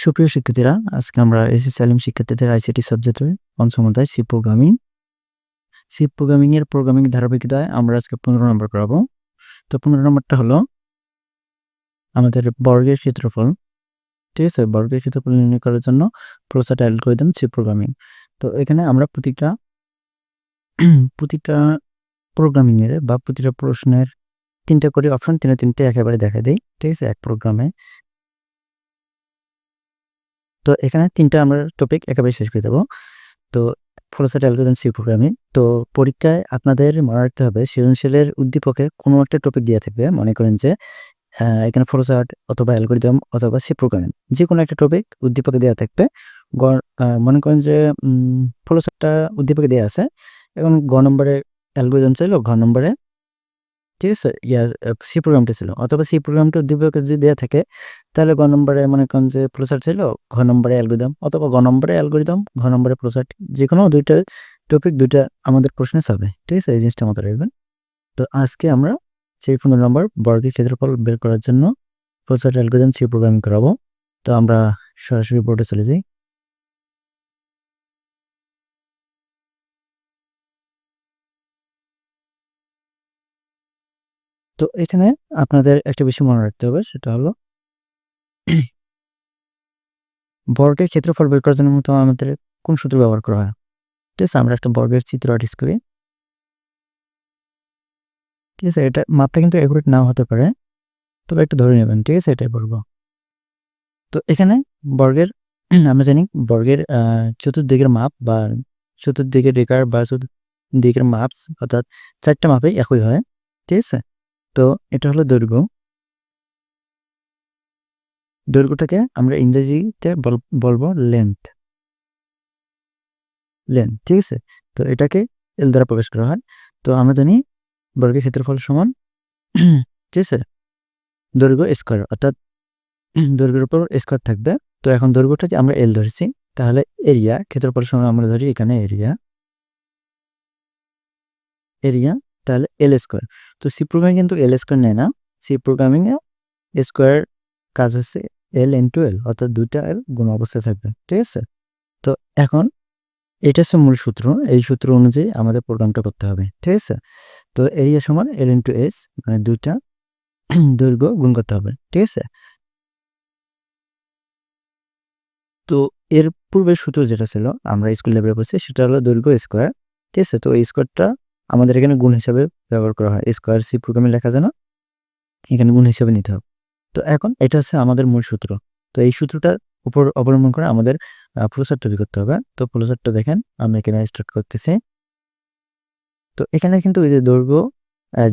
সুপ্রিয় শিক্ষার্থীরা, আজকে আমরা এসএসসি আলিম শিক্ষার্থীদের আইসিটি সাবজেক্টের পঞ্চম অধ্যায় সি প্রোগ্রামিং। সি প্রোগ্রামিং এর প্রোগ্রামিং ধারাবাহিকতায় আমরা আজকে 15 নম্বর করাবো। তো 15 নম্বরটা হলো আমাদের বর্গের ক্ষেত্রফল। ঠিক আছে? বর্গের ক্ষেত্রফল নির্ণয় করার জন্য প্রসেস অ্যালগরিদম সি প্রোগ্রামিং। তো এখানে আমরা প্রতিটা প্রোগ্রামিং এর বা প্রতিটা প্রশ্নের 3টা করে অপশন 3টে একেবারে দেখা দেই। ঠিক আছে? এক প্রোগ্রামে। তো এখানে 3টা আমরা টপিক একেবারে শেষ করে দেব। তো ফ্লোচার্ট অ্যালগরিদম সি প্রোগ্রামিং। তো পরীক্ষায় আপনাদের মনে রাখতে হবে সৃজনশীলের উদ্দীপকে কোনো একটা টপিক দেয়া থাকবে। মনে করেন যে এখানে ফ্লোচার্ট অথবা অ্যালগরিদম অথবা সি প্রোগ্রামিং যেকোনো একটা টপিক উদ্দীপকে দেয়া থাকবে। মনে করেন যে ফ্লোচার্টটা উদ্দীপকে দেয়া আছে। এখন গ নম্বরে অ্যালগরিদম ছিল, ঘ নম্বরে ঠিক আছে সি প্রোগ্রামটা ছিল, অথবা সি প্রোগ্রামটা উদ্দীপকে যদি দেয়া থাকে তাহলে গ নম্বরে মনে করেন যে ফ্লোচার্ট ছিল, ঘ নম্বরে অ্যালগরিদম, অথবা গ নম্বরে অ্যালগরিদম, ঘ নম্বরে ফ্লোচার্ট, যেকোনো 2টা টপিক 2টা আমাদের প্রশ্নে চাবে। ঠিক আছে? এই জিনিসটা মাথায় রাখবেন। তো আজকে আমরা সেই 15 নম্বর বর্গের ক্ষেত্রফল বের করার জন্য ফ্লোচার্ট অ্যালগরিদম সি প্রোগ্রামিং করাবো। তো আমরা সরাসরি বোর্ডে চলে যাই। তো এখানে আপনাদের একটা বিষয় মনে রাখতে হবে, সেটা হলো বর্গের ক্ষেত্রফল বের করার জন্য মূলত আমাদের কোন সূত্র ব্যবহার করা হয়। ঠিক আছে? আমরা একটা বর্গের চিত্র আর্টিস্ট করি। ঠিক আছে? এটা মাপটা কিন্তু একুরেট নাও হতে পারে, তবে একটু ধরে নেবেন। ঠিক আছে? এটাই বলবো। তো এখানে বর্গের আমরা জানি বর্গের চতুর্দিকের মাপ বা চতুর্দিকের রেখার বা চতুর্দিকের মাপ অর্থাৎ 4টা মাপেই একই হয়। ঠিক আছে? তো এটা হলো দৈর্ঘ্য। দৈর্ঘ্যটাকে আমরা ইংরেজিতে বলবো লেন্থ। ঠিক আছে? তো এটাকে এল দ্বারা প্রকাশ করা হয়। তো আমরা জানি বর্গের ক্ষেত্রফল সমান ঠিক আছে? দৈর্ঘ্য স্কয়ার, অর্থাৎ দৈর্ঘ্যের উপর স্কয়ার থাকবে। তো এখন দৈর্ঘ্যটাকে আমরা এল ধরেছি, তাহলে এরিয়া ক্ষেত্রফল সমান আমরা ধরি এখানে এরিয়া তাহলে এল স্কয়ার। তো সি প্রোগ্রামিং কিন্তু এল স্কয়ার নেয় না। সি প্রোগ্রামিং এ স্কয়ার কাজ হচ্ছে এল ইনটু এল, অর্থাৎ 2টা এল গুণ অবস্থায় থাকবে। ঠিক আছে? তো এখন এটা হচ্ছে মূল সূত্র। এই সূত্র অনুযায়ী আমাদের প্রোগ্রামটা করতে হবে। ঠিক আছে? তো এরিয়া সমান এল ইনটু এস, মানে 2টা দৈর্ঘ্য গুণ করতে হবে। ঠিক আছে? তো এর পূর্বের সূত্র যেটা ছিল আমরা স্কুল লেভেলে পড়ছি, সেটা হলো দৈর্ঘ্য স্কয়ার। ঠিক আছে? তো এই স্কয়ারটা আমাদের এখানে গুণ হিসাবে ব্যবহার করা হয়। স্কয়ার সি প্রোগ্রামে লেখা যায় না, এখানে গুণ হিসাবে নিতে হবে। তো এখন এটা হচ্ছে আমাদের মূল সূত্র। তো এই সূত্রটার উপর অবলম্বন করে আমাদের ফ্লোচার্ট তৈরি করতে হবে। তো ফ্লোচার্টটা দেখেন, আমি এখানে স্টার্ট করতেছি। তো এখানে কিন্তু এই যে দৈর্ঘ্য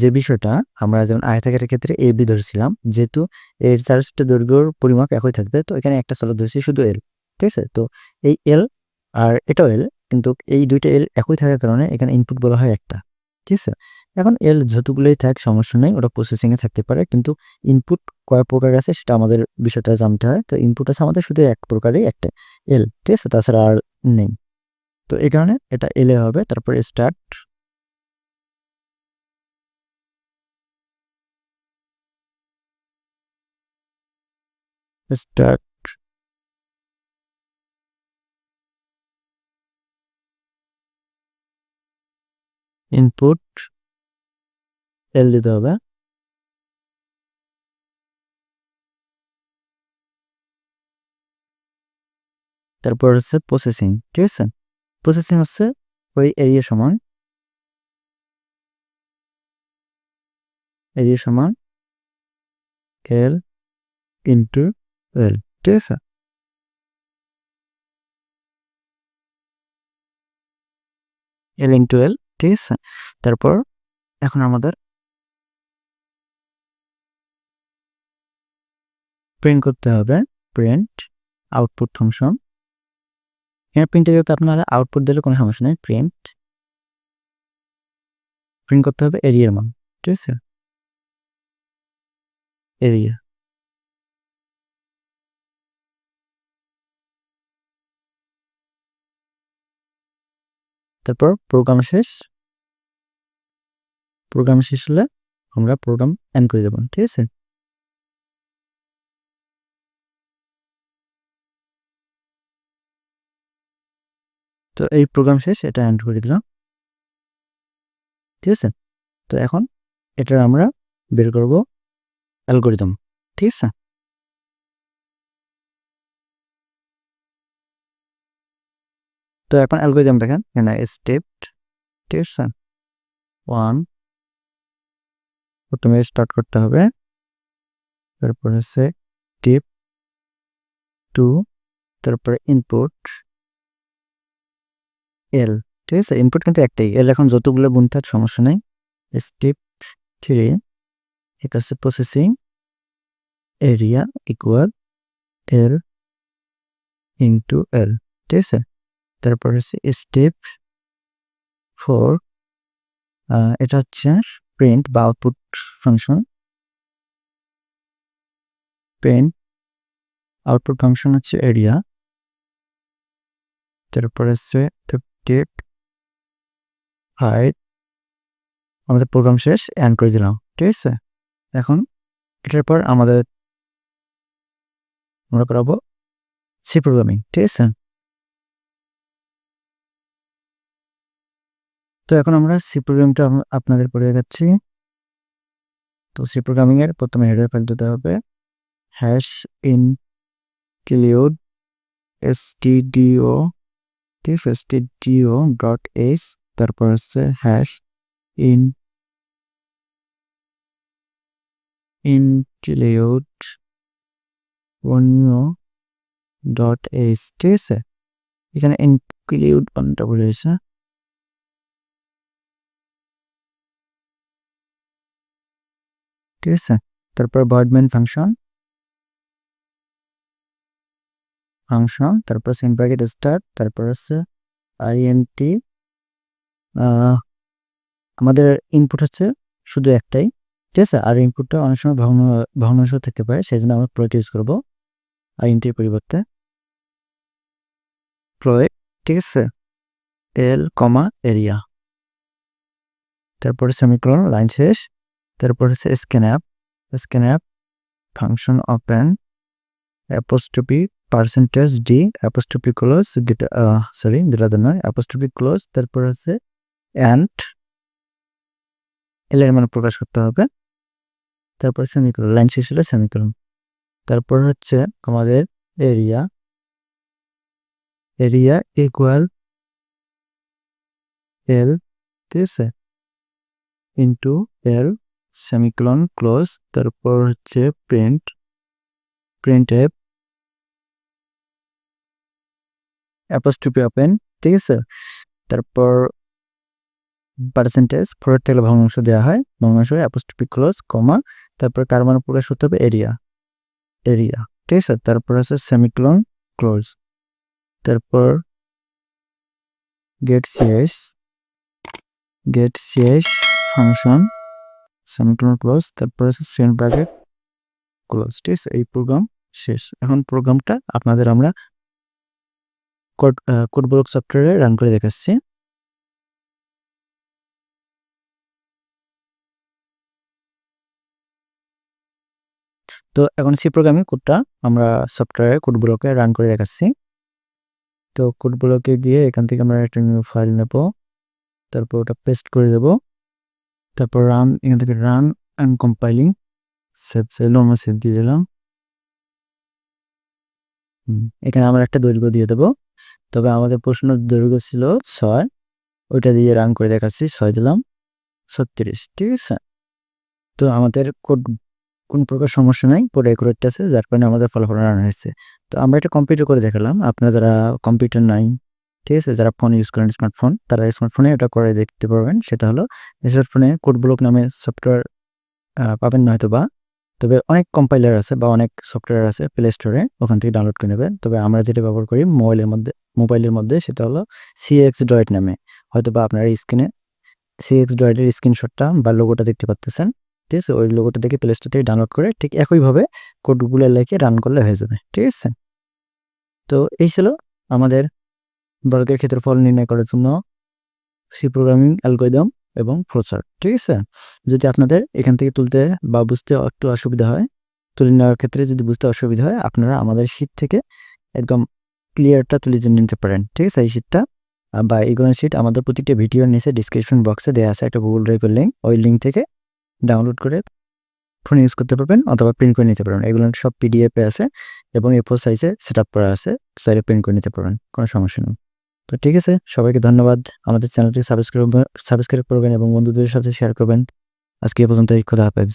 যে বিষয়টা আমরা যেমন আয়তাকারের ক্ষেত্রে এবি ধরেছিলাম, যেহেতু এর চারপাশটা দৈর্ঘ্যর পরিমাপ একই থাকবে, তো এখানে একটা চলক ধরেছি শুধু এল। ঠিক আছে? তো এই এল আর এটাও এল, কিন্তু এই 2টা এল একই থাকার কারণে এখানে ইনপুট বলা হয় একটা। ঠিক আছে? এখন এল যতগুলোই থাক সমস্যা নেই, ওটা প্রসেসিং এ থাকতে পারে, কিন্তু ইনপুট কয় প্রকার আছে সেটা আমাদের বিষয়টা জানতে হয়। তো ইনপুট আছে আমাদের শুধু এক প্রকারই, একটা এল। ঠিক আছে? তাছাড়া আর নেই। তো এই কারণে এটা এল এ হবে। তারপরে স্টার্ট ইনপুট এল দিতে হবে। তারপর হচ্ছে প্রসেসিং। ঠিক আছে? প্রসেসিং হচ্ছে ওই এরিয়া সমান এল ইন্টু এল। ঠিক আছে? L into L. ঠিক আছে? তারপর এখন আমাদের প্রিন্ট করতে হবে। Print output function. এখানে প্রিন্টে যেহেতু আপনারা আউটপুট দিলে কোনো সমস্যা নেই। প্রিন্ট করতে হবে এরিয়ার মান। ঠিক আছে? এরিয়া। তারপর প্রোগ্রাম শেষ হলে আমরা প্রোগ্রাম এন্ড করে দেব। ঠিক আছে? তো এই প্রোগ্রাম শেষ, এটা এন্ড করে দিলাম। ঠিক আছে, তো এখন এটা আমরা বের করব অ্যালগরিদম। ঠিক আছে, তো এখন অ্যালগরিদম দেখেন এখানে স্টেপ। ঠিক আছে, 1 প্রথমে স্টার্ট করতে হবে, তারপর হচ্ছে টিপ 2, তারপরে ইনপুট এল। ঠিক আছে, ইনপুট কিন্তু একটাই, এল এখন যতগুলো গুণ থাক সমস্যা নেই। স্টেপ 3 এটা হচ্ছে processing area equal L into L. ঠিক আছে, তারপর হচ্ছে স্টেপ 4 এটা হচ্ছে প্রিন্ট বা output function. Print output function হচ্ছে এরিয়া। তারপর হচ্ছে টিপ 5 আমাদের প্রোগ্রাম শেষ, এন্ড করে দিলাম। ঠিক আছে, এখন এটার পর আমরা করাবো সি প্রোগ্রামিং। ঠিক আছে, তো এখন আমরা সি প্রোগ্রামটা আপনাদের পড়ে দেখাচ্ছি। তো সি প্রোগ্রামিং এর প্রথমে হেডার ফাইল দিতে হবে, হ্যাশ ইনক্লুড stdio। ঠিক আছে, stdio ডট h, তারপর হচ্ছে হ্যাশ ইনক্লুড অন্য ডট h। ঠিক আছে, এখানে ইনক্লুড অনটা বলেছে। ঠিক আছে, তারপর বর্ডম্যান ফাংশন, তারপর সেম ব্র্যাকেট স্টার, তারপর হচ্ছে int। আমাদের ইনপুট হচ্ছে শুধু একটাই। ঠিক আছে, আর ইনপুটটা অনেক সময় ভগ্নাংশ থাকতে পারে, সেই জন্য আমরা প্রয়েক্ট ইউজ করবো আইএনটির পরিবর্তে প্রয়েক্ট। ঠিক আছে, এল কমা এরিয়া, তারপরে সেমিকোলন, লাইন শেষ। তারপর হচ্ছে scan app function open apostrophe percentage D apostrophe close greater নয় অ্যাপোস্ট্রফি ক্লোজ। তারপর হচ্ছে অ্যান্ড এল এর মান প্রকাশ করতে হবে। তারপর সেমিকোলন, লাইন শেষ হলে সেমিকোলন। তারপর হচ্ছে আমাদের এরিয়া ইকুয়াল এল। ঠিক আছে, ইন্টু এল সেমিকোলন ক্লোজ। তারপর হচ্ছে প্রিন্ট এফ অ্যাপোস্ট্রফি ওপেন। ঠিক আছে, তারপর পার্সেন্টেজ ফোরের থেকে ভগ্নাংশ দেওয়া হয়, ভগ্নাংশ অ্যাপোস্ট্রফি ক্লোজ কমা, তারপর কার মান প্রকাশ করতে হবে এরিয়া। ঠিক আছে, তারপর আছে সেমিকোলন ক্লোজ। তারপর gate CS function semicolon close, তারপর আছে সেম ব্র্যাকেট ক্লোজ। ঠিক আছে, এই প্রোগ্রাম শেষ। এখন প্রোগ্রামটা আপনাদের আমরা কোডব্লক সফটওয়্যারে রান করে দেখাচ্ছি। তো এখন সি প্রোগ্রামিং কোডটা আমরা সফটওয়্যারে কোডব্লকে রান করে দেখাচ্ছি। তো কোডব্লকে গিয়ে এখান থেকে আমরা একটা নিউ ফাইল নেব, তারপর ওটা পেস্ট করে দেব। তারপর এখান থেকে রান অ্যান্ড কম্পাইলিং আমরা সেভ দিয়ে দিলাম। এখানে আমরা একটা দৈর্ঘ্য দিয়ে দেবো, তবে আমাদের প্রশ্ন দৈর্ঘ্য ছিল 6, ওইটা দিয়ে রান করে দেখাচ্ছি। 6 দিলাম, 36। ঠিক আছে, তো আমাদের কোড কোন প্রকার সমস্যা নাই, পুরো অ্যাকুরেট আছে, যার কারণে আমাদের ফলাফল রান হয়েছে। তো আমরা এটা কম্পিউটার করে দেখালাম। আপনারা যারা কম্পিউটার নাই, ঠিক আছে, যারা ফোন ইউজ করেন স্মার্টফোন, তারা স্মার্টফোনে এটা করে দেখতে পারবেন। সেটা হলো স্মার্টফোনে কোডব্লক নামে সফটওয়্যার পাবেন না হয়তো বা, তবে অনেক কম্পাইলার আছে বা অনেক সফটওয়্যার আছে প্লে স্টোরে, ওখান থেকে ডাউনলোড করে নেবেন। তবে আমরা যেটা ব্যবহার করি মোবাইলের মধ্যে সেটা হলো সিএক্স ডয়েট নামে। হয়তো বা আপনারা স্ক্রিনে সিএক্স ডয়েটের স্ক্রিনশটটা বা লোগোটা দেখতে পাচ্ছেন। ঠিক আছে, ওই লোগোটা দেখে প্লে স্টোর থেকে ডাউনলোড করে ঠিক একইভাবে কোডগুলো লিখে রান করলে হয়ে যাবে। ঠিক আছে, তো এই ছিল আমাদের বর্গের ক্ষেত্রফল নির্ণয় করার জন্য সি প্রোগ্রামিং অ্যালগরিদম এবং ফ্লোচার্ট। ঠিক আছে, যদি আপনাদের এখান থেকে তুলতে বা বুঝতে একটু অসুবিধা হয়, তুলে নেওয়ার ক্ষেত্রে যদি বুঝতে অসুবিধা হয়, আপনারা আমাদের শীট থেকে একদম ক্লিয়ারটা তুলে নিতে পারেন। ঠিক আছে, এই শীটটা বা এগুলো শিট আমাদের প্রতিটা ভিডিওর নিচে ডিসক্রিপশন বক্সে দেওয়া আছে একটা গুগল ড্রাইভের লিঙ্ক। ওই লিঙ্ক থেকে ডাউনলোড করে ফোনে ইউজ করতে পারবেন অথবা প্রিন্ট করে নিতে পারবেন। এগুলো সব পিডিএফে আছে এবং A4 সাইজে সেটআপ করা আছে। চাইলে প্রিন্ট করে নিতে পারবেন, কোনো সমস্যা নেই। তো ঠিক আছে, সবাইকে ধন্যবাদ। আমাদের চ্যানেলটি সাবস্ক্রাইব করবেন এবং বন্ধুদের সাথে শেয়ার করবেন। আজকে এ পর্যন্তই। খোদা হাফেজ।